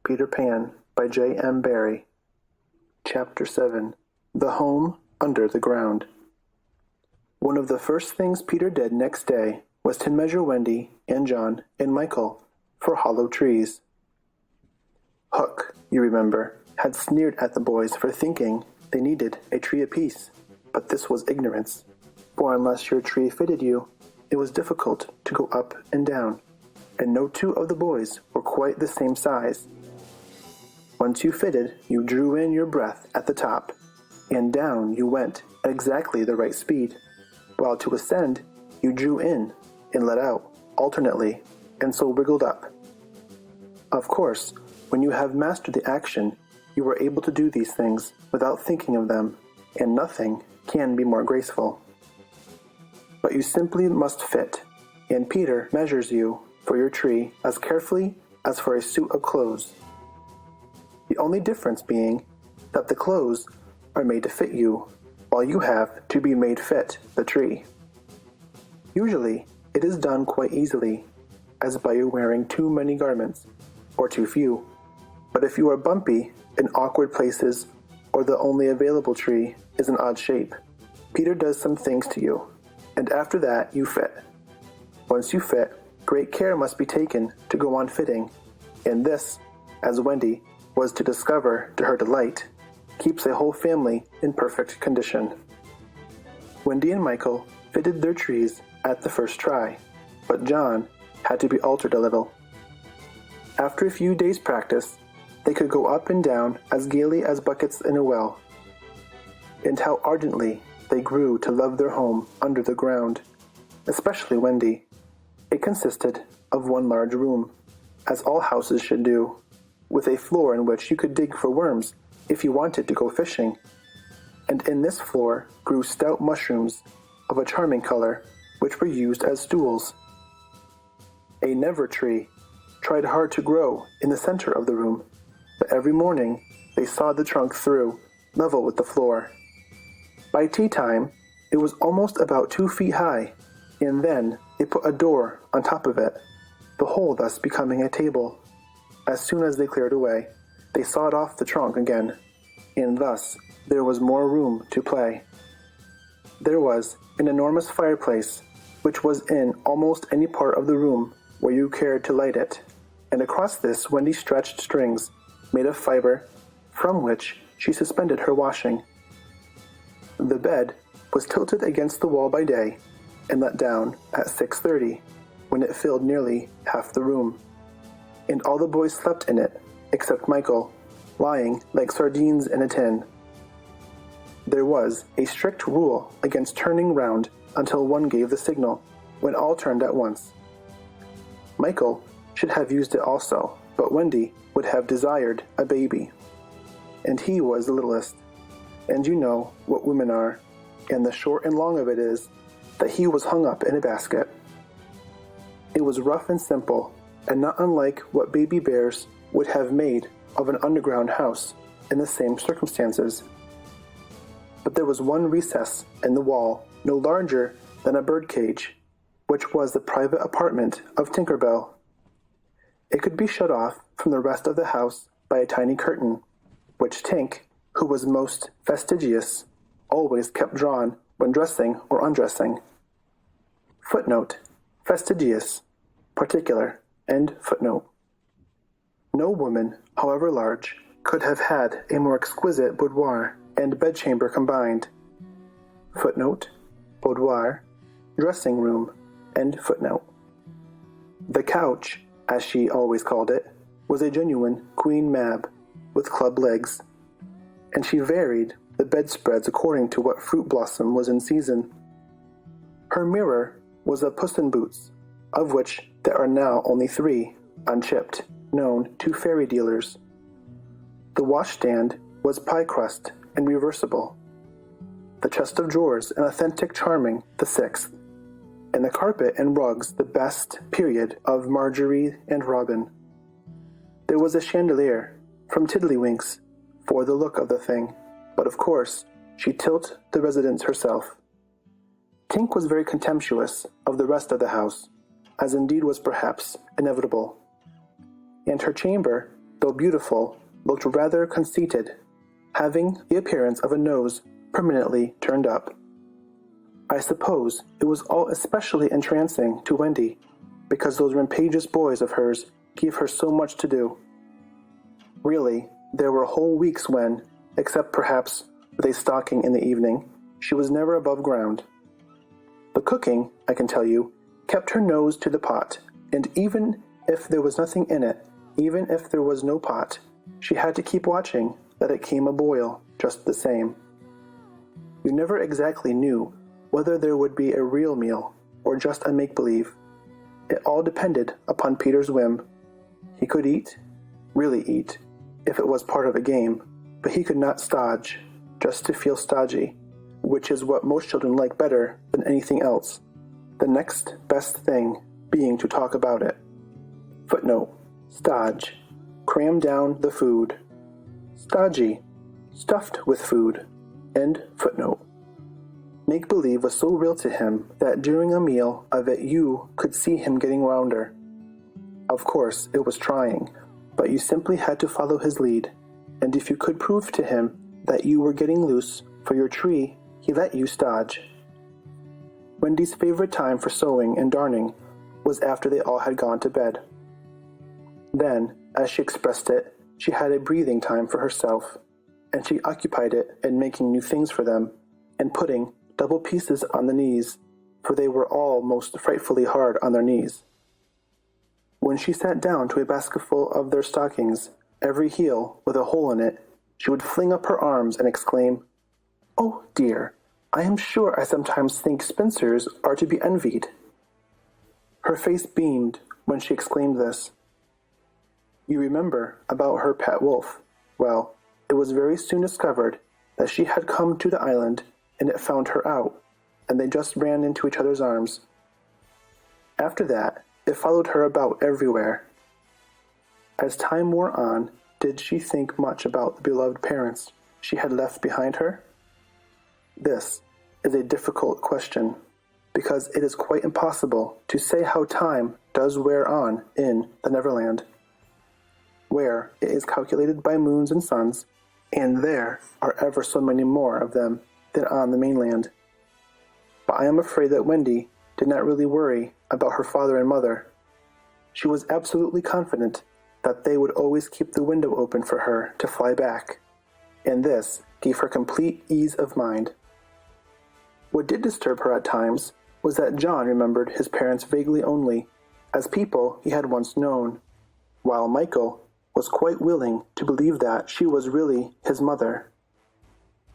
Peter Pan by J.M. Barrie. Chapter 7. The Home Under the Ground. One of the first things Peter did next day was to measure Wendy and John and Michael for hollow trees. Hook, you remember, had sneered at the boys for thinking they needed a tree apiece, but this was ignorance, for unless your tree fitted you, it was difficult to go up and down, and no two of the boys were quite the same size. Once you fitted, you drew in your breath at the top, and down you went at exactly the right speed, while to ascend, you drew in and let out alternately, and so wriggled up. Of course, when you have mastered the action, you are able to do these things without thinking of them, and nothing can be more graceful. But you simply must fit, and Peter measures you for your tree as carefully as for a suit of clothes. The only difference being that the clothes are made to fit you, while you have to be made fit the tree. Usually, it is done quite easily, as by your wearing too many garments, or too few. But if you are bumpy in awkward places, or the only available tree is an odd shape, Peter does some things to you, and after that you fit. Once you fit, great care must be taken to go on fitting, and this, as Wendy was to discover to her delight, keeps a whole family in perfect condition. Wendy and Michael fitted their trees at the first try, but John had to be altered a little. After a few days' practice, they could go up and down as gaily as buckets in a well. And how ardently they grew to love their home under the ground, especially Wendy. It consisted of one large room, as all houses should do, with a floor in which you could dig for worms if you wanted to go fishing. And in this floor grew stout mushrooms of a charming color, which were used as stools. A never tree tried hard to grow in the center of the room, but every morning they sawed the trunk through, level with the floor. By tea time, it was almost about 2 feet high, and then they put a door on top of it, the whole thus becoming a table. As soon as they cleared away, they sawed off the trunk again, and thus there was more room to play. There was an enormous fireplace, which was in almost any part of the room where you cared to light it, and across this Wendy stretched strings made of fiber, from which she suspended her washing. The bed was tilted against the wall by day, and let down at 6:30, when it filled nearly half the room, and all the boys slept in it, except Michael, lying like sardines in a tin. There was a strict rule against turning round until one gave the signal, when all turned at once. Michael should have used it also, but Wendy would have desired a baby, and he was the littlest, and you know what women are, and the short and long of it is that he was hung up in a basket. It was rough and simple, and not unlike what baby bears would have made of an underground house in the same circumstances. But there was one recess in the wall no larger than a birdcage, which was the private apartment of Tinker Bell. It could be shut off from the rest of the house by a tiny curtain, which Tink, who was most fastidious, always kept drawn when dressing or undressing. Footnote: fastidious, particular, end footnote. No woman, however large, could have had a more exquisite boudoir and bedchamber combined. Footnote: boudoir, dressing room, end footnote. The couch, as she always called it, was a genuine Queen Mab, with club legs, and she varied the bedspreads according to what fruit blossom was in season. Her mirror was of Puss in Boots, of which there are now only 3, unchipped, known to fairy dealers. The washstand was pie crust and reversible. The chest of drawers an authentic Charming the 6th, and the carpet and rugs the best period of Marjorie and Robin. There was a chandelier from Tiddlywinks for the look of the thing, but of course she tilt the residence herself. Tink was very contemptuous of the rest of the house, as indeed was perhaps inevitable. And her chamber, though beautiful, looked rather conceited, having the appearance of a nose permanently turned up. I suppose it was all especially entrancing to Wendy, because those rampageous boys of hers gave her so much to do. Really, there were whole weeks when, except perhaps with a stocking in the evening, she was never above ground. The cooking, I can tell you, kept her nose to the pot, and even if there was nothing in it, even if there was no pot, she had to keep watching that it came a-boil just the same. You never exactly knew whether there would be a real meal or just a make-believe. It all depended upon Peter's whim. He could eat, really eat, if it was part of a game, but he could not stodge, just to feel stodgy, which is what most children like better than anything else, the next best thing being to talk about it. Footnote: stodge, cram down the food. Stodgy, stuffed with food. End footnote. Make-believe was so real to him that during a meal of it you could see him getting rounder. Of course, it was trying, but you simply had to follow his lead, and if you could prove to him that you were getting loose for your tree, he let you stodge. Wendy's favorite time for sewing and darning was after they all had gone to bed. Then, as she expressed it, she had a breathing time for herself, and she occupied it in making new things for them, and putting double pieces on the knees, for they were all most frightfully hard on their knees. When she sat down to a basketful of their stockings, every heel with a hole in it, she would fling up her arms and exclaim, "Oh dear, I am sure I sometimes think spinsters are to be envied." Her face beamed when she exclaimed this. You remember about her pet wolf. Well, it was very soon discovered that she had come to the island, and it found her out, and they just ran into each other's arms. After that, it followed her about everywhere. As time wore on, did she think much about the beloved parents she had left behind her? This is a difficult question, because it is quite impossible to say how time does wear on in the Neverland, where it is calculated by moons and suns, and there are ever so many more of them than on the mainland. But I am afraid that Wendy did not really worry about her father and mother. She was absolutely confident that they would always keep the window open for her to fly back, and this gave her complete ease of mind. What did disturb her at times was that John remembered his parents vaguely only, as people he had once known, while Michael was quite willing to believe that she was really his mother.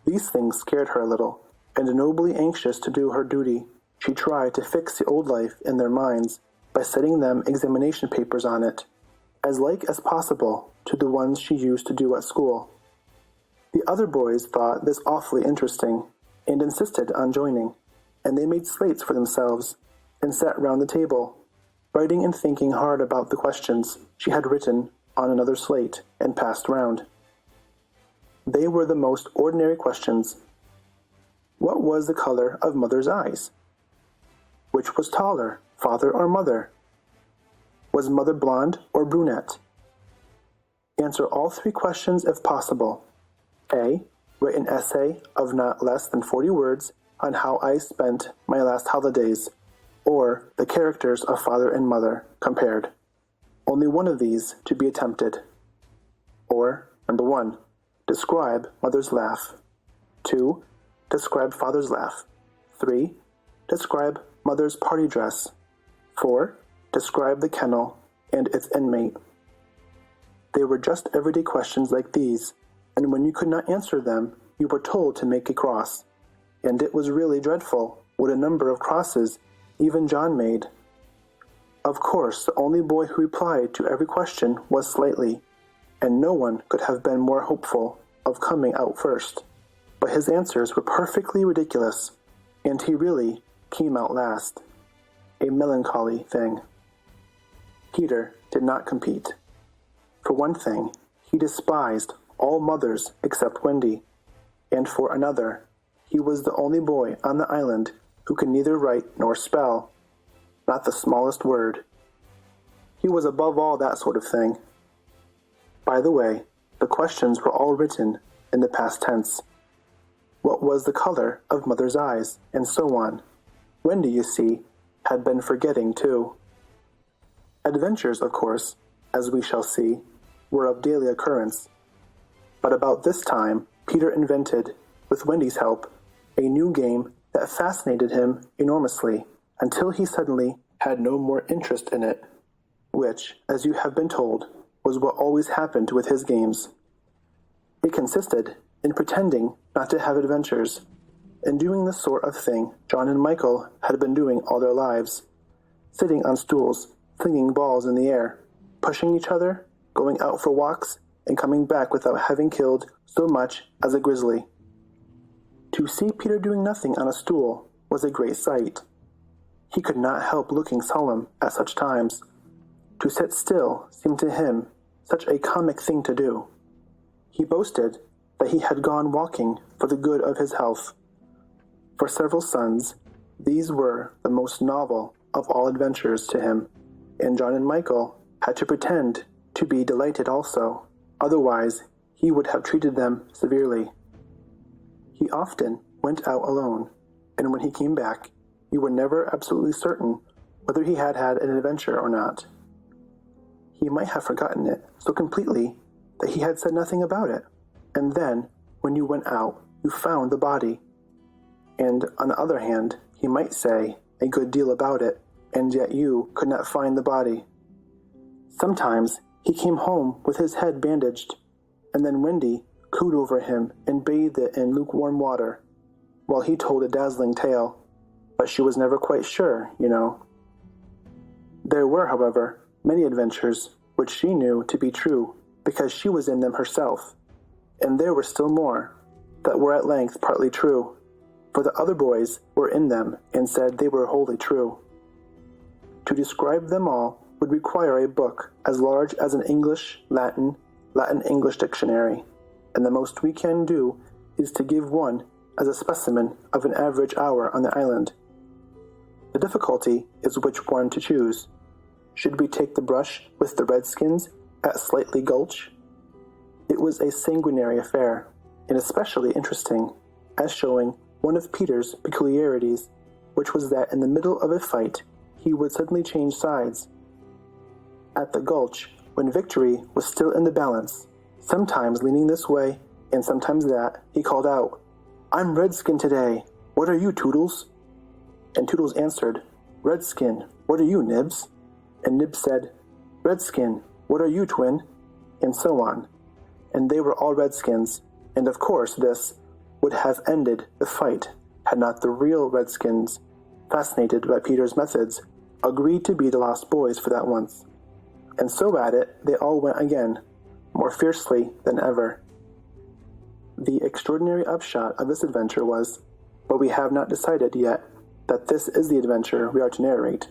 These things scared her a little, and nobly anxious to do her duty, she tried to fix the old life in their minds by setting them examination papers on it, as like as possible to the ones she used to do at school. The other boys thought this awfully interesting, and insisted on joining, and they made slates for themselves, and sat round the table, writing and thinking hard about the questions she had written on another slate and passed round. They were the most ordinary questions. What was the color of mother's eyes? Which was taller, father or mother? Was mother blonde or brunette? Answer all three questions if possible. A. Write an essay of not less than 40 words on how I spent my last holidays, or the characters of father and mother compared. Only one of these to be attempted. Or, number 1, describe mother's laugh. 2, describe father's laugh. 3, describe mother's party dress. 4, describe the kennel and its inmate. They were just everyday questions like these, and when you could not answer them, you were told to make a cross. And it was really dreadful what a number of crosses even John made. Of course, the only boy who replied to every question was Slightly, and no one could have been more hopeful of coming out first. But his answers were perfectly ridiculous, and he really came out last. A melancholy thing. Peter did not compete. For one thing, he despised all mothers except Wendy, and for another, he was the only boy on the island who could neither write nor spell, not the smallest word. He was above all that sort of thing. By the way, the questions were all written in the past tense. What was the color of Mother's eyes, and so on. Wendy, you see, had been forgetting too. Adventures, of course, as we shall see, were of daily occurrence. But about this time, Peter invented, with Wendy's help, a new game that fascinated him enormously until he suddenly had no more interest in it, which, as you have been told, was what always happened with his games. It consisted in pretending not to have adventures, and doing the sort of thing John and Michael had been doing all their lives, sitting on stools, flinging balls in the air, pushing each other, going out for walks, and coming back without having killed so much as a grizzly. To see Peter doing nothing on a stool was a great sight. He could not help looking solemn at such times. To sit still seemed to him such a comic thing to do. He boasted that he had gone walking for the good of his health. For several suns, these were the most novel of all adventures to him, and John and Michael had to pretend to be delighted also, otherwise he would have treated them severely. He often went out alone, and when he came back, you were never absolutely certain whether he had had an adventure or not. He might have forgotten it so completely that he had said nothing about it, and then, when you went out, you found the body. And on the other hand, he might say a good deal about it, and yet you could not find the body. Sometimes he came home with his head bandaged, and then Wendy cooed over him and bathed it in lukewarm water, while he told a dazzling tale, but she was never quite sure, you know. There were, however, many adventures which she knew to be true because she was in them herself, and there were still more that were at length partly true, for the other boys were in them and said they were wholly true. To describe them all would require a book as large as an Latin-English dictionary, and the most we can do is to give one as a specimen of an average hour on the island. The difficulty is which one to choose. Should we take the brush with the Redskins at Slightly Gulch? It was a sanguinary affair, and especially interesting, as showing one of Peter's peculiarities, which was that in the middle of a fight he would suddenly change sides. At the Gulch, when victory was still in the balance, sometimes leaning this way and sometimes that, he called out, "I'm Redskin today. What are you, Toodles?" And Toodles answered, "Redskin, what are you, Nibs?" And Nibs said, "Redskin, what are you, Twin?" And so on. And they were all Redskins, and of course this would have ended the fight had not the real Redskins, fascinated by Peter's methods, agreed to be the Lost Boys for that once. And so at it they all went again, more fiercely than ever. The extraordinary upshot of this adventure was, but we have not decided yet that this is the adventure we are to narrate.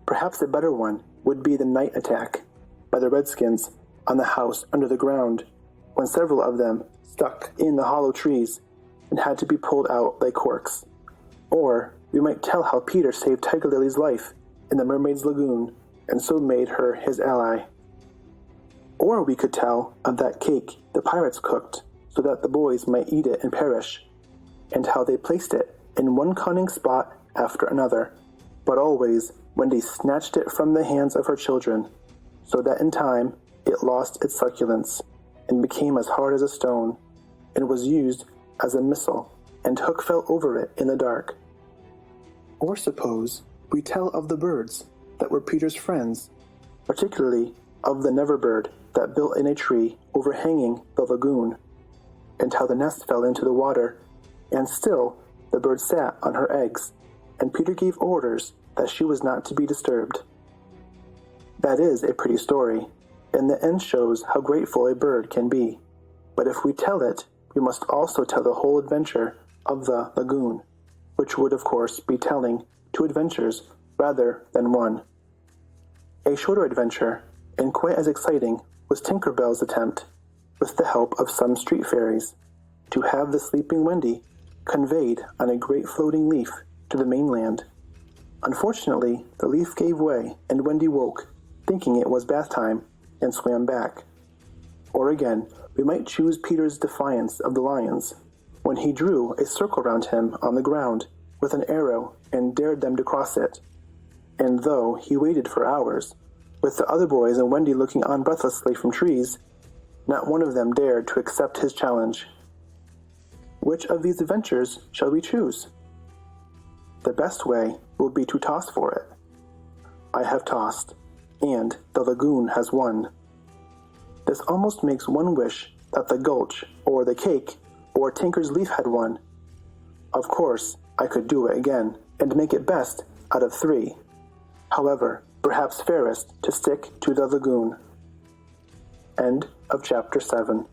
Perhaps a better one would be the night attack by the Redskins on the house under the ground, when several of them stuck in the hollow trees and had to be pulled out like corks. Or we might tell how Peter saved Tiger Lily's life in the Mermaid's Lagoon and so made her his ally. Or we could tell of that cake the pirates cooked so that the boys might eat it and perish, and how they placed it in one cunning spot after another, but always Wendy snatched it from the hands of her children, so that in time it lost its succulence and became as hard as a stone, and was used as a missile, and Hook fell over it in the dark. Or suppose we tell of the birds that were Peter's friends, particularly of the Never bird that built in a tree overhanging the lagoon, and how the nest fell into the water, and still the bird sat on her eggs, and Peter gave orders that she was not to be disturbed. That is a pretty story, and the end shows how grateful a bird can be. But if we tell it, we must also tell the whole adventure of the lagoon, which would of course be telling two adventures rather than one. A shorter adventure, and quite as exciting, was Tinker Bell's attempt, with the help of some street fairies, to have the sleeping Wendy conveyed on a great floating leaf to the mainland. Unfortunately, the leaf gave way, and Wendy woke, thinking it was bath time, and swam back. Or again, we might choose Peter's defiance of the lions, when he drew a circle round him on the ground with an arrow and dared them to cross it. And though he waited for hours, with the other boys and Wendy looking on breathlessly from trees, not one of them dared to accept his challenge. Which of these adventures shall we choose? The best way will be to toss for it. I have tossed, and the lagoon has won. This almost makes one wish that the gulch, or the cake, or Tinker's leaf had won. Of course, I could do it again, and make it best out of 3. However, perhaps fairest to stick to the lagoon. End of chapter 7.